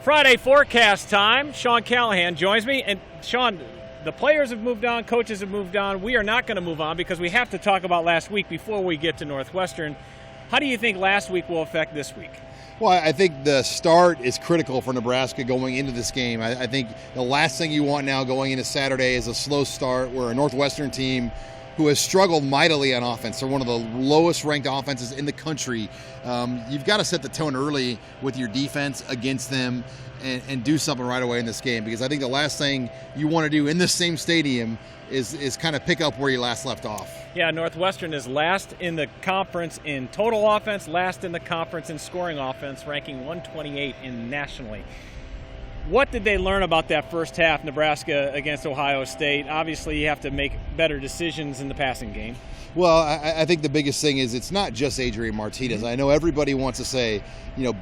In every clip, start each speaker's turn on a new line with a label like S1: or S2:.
S1: Friday forecast time. Sean Callahan joins me. And Sean, the players have moved on, coaches have moved on. We are not going to move on because we have to talk about last week before we get to Northwestern. How do you think last week will affect this week?
S2: Well, I think the start is critical for Nebraska going into this game. I think the last thing you want now going into Saturday is a slow start where a Northwestern team who has struggled mightily on offense. They're one of the lowest ranked offenses in the country. You've got to set the tone early with your defense against them and do something right away in this game, because I think the last thing you want to do in this same stadium is kind of pick up where you last left off.
S1: Yeah, Northwestern is last in the conference in total offense, last in the conference in scoring offense, ranking 128 nationally. What did they learn about that first half, Nebraska against Ohio State? Obviously, you have to make better decisions in the passing game.
S2: Well, I think the biggest thing is it's not just Adrian Martinez. I know everybody wants to say,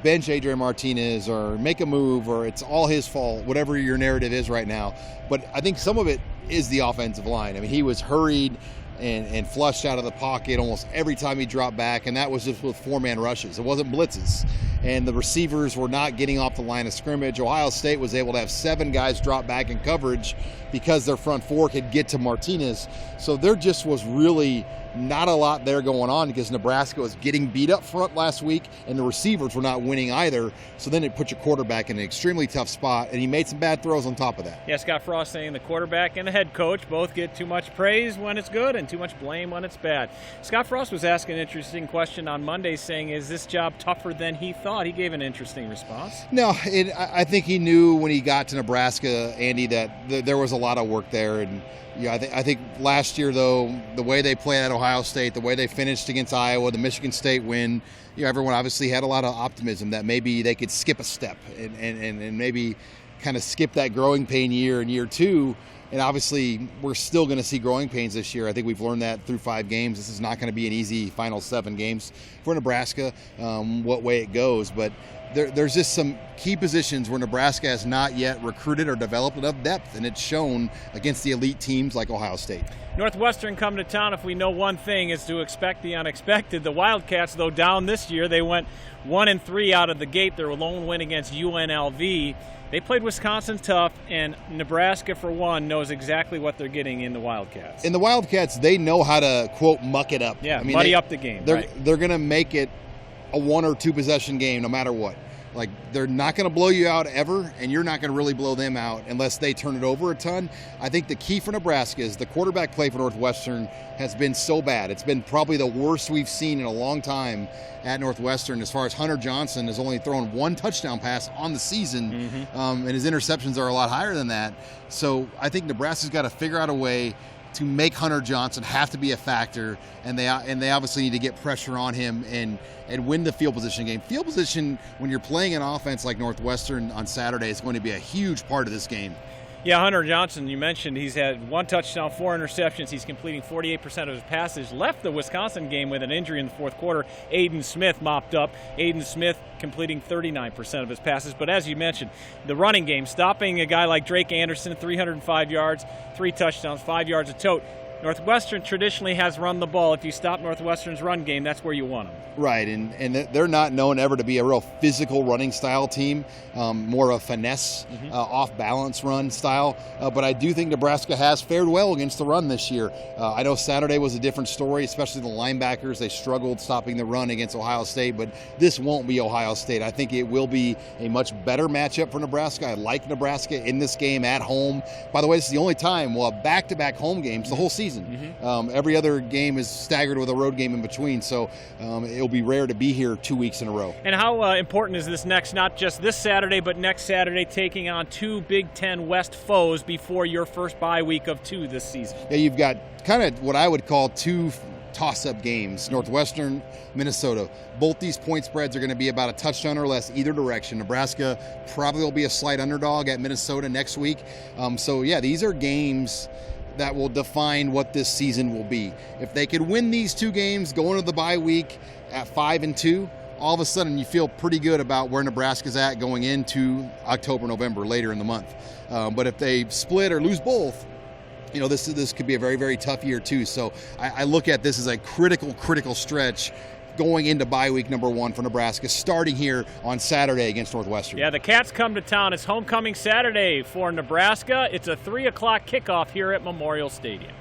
S2: bench Adrian Martinez or make a move or it's all his fault, whatever your narrative is right now. But I think some of it is the offensive line. I mean, he was hurried and flushed out of the pocket almost every time he dropped back, and that was just with four-man rushes. It wasn't blitzes. And the receivers were not getting off the line of scrimmage. Ohio State was able to have 7 guys drop back in coverage because their front four could get to Martinez. So there just was really not a lot there going on because Nebraska was getting beat up front last week and the receivers were not winning either. So then it put your quarterback in an extremely tough spot, and he made some bad throws on top of that.
S1: Yeah, Scott Frost saying the quarterback and the head coach both get too much praise when it's good and too much blame when it's bad. Scott Frost was asking an interesting question on Monday saying, is this job tougher than he thought? He gave an interesting response.
S2: No, I think he knew when he got to Nebraska, Andy, that there was a lot of work there. And I think last year, though, the way they played at Ohio State, the way they finished against Iowa, the Michigan State win, everyone obviously had a lot of optimism that maybe they could skip a step and maybe kind of skip that growing pain year in year two. And obviously, we're still going to see growing pains this year. I think we've learned that through 5 games. This is not going to be an easy final 7 games for Nebraska, what way it goes. But there's just some key positions where Nebraska has not yet recruited or developed enough depth, and it's shown against the elite teams like Ohio State.
S1: Northwestern come to town, if we know one thing, is to expect the unexpected. The Wildcats, though down this year, they went 1-3 out of the gate. Their lone win against UNLV. They played Wisconsin tough, and Nebraska, for one, knows exactly what they're getting in the Wildcats.
S2: In the Wildcats, they know how to, quote, muck it up.
S1: Yeah, muddy up the game.
S2: They're going to make it a 1 or 2 possession game no matter what. Like, they're not going to blow you out ever, and you're not going to really blow them out unless they turn it over a ton. I think the key for Nebraska is the quarterback play for Northwestern has been so bad. It's been probably the worst we've seen in a long time at Northwestern, as far as Hunter Johnson has only thrown 1 touchdown pass on the season, and his interceptions are a lot higher than that. So I think Nebraska's got to figure out a way to make Hunter Johnson have to be a factor, and they obviously need to get pressure on him and win the field position game. Field position, when you're playing an offense like Northwestern on Saturday, is going to be a huge part of this game.
S1: Yeah, Hunter Johnson, you mentioned he's had 1 touchdown, 4 interceptions. He's completing 48% of his passes. Left the Wisconsin game with an injury in the fourth quarter. Aiden Smith mopped up. Aiden Smith completing 39% of his passes. But as you mentioned, the running game, stopping a guy like Drake Anderson, 305 yards, 3 touchdowns, 5 yards a tote. Northwestern traditionally has run the ball. If you stop Northwestern's run game, that's where you want them.
S2: Right, and they're not known ever to be a real physical running style team, more of a finesse, off-balance run style. But I do think Nebraska has fared well against the run this year. I know Saturday was a different story, especially the linebackers. They struggled stopping the run against Ohio State, but this won't be Ohio State. I think it will be a much better matchup for Nebraska. I like Nebraska in this game at home. By the way, this is the only time we'll have back-to-back home games the whole season. Every other game is staggered with a road game in between, so it'll be rare to be here 2 weeks in a row.
S1: And how important is this next, not just this Saturday, but next Saturday, taking on 2 Big Ten West foes before your first bye week of 2 this season?
S2: Yeah, you've got kind of what I would call 2 toss-up games, Northwestern, Minnesota. Both these point spreads are going to be about a touchdown or less either direction. Nebraska probably will be a slight underdog at Minnesota next week. So, yeah, these are games that will define what this season will be. If they could win these 2 games, go into the bye week at 5-2, all of a sudden you feel pretty good about where Nebraska's at going into October, November, later in the month. But if they split or lose both, this could be a very, very tough year too. So I look at this as a critical stretch going into bye week number 1 for Nebraska, starting here on Saturday against Northwestern.
S1: Yeah, the Cats come to town. It's homecoming Saturday for Nebraska. It's a 3 o'clock kickoff here at Memorial Stadium.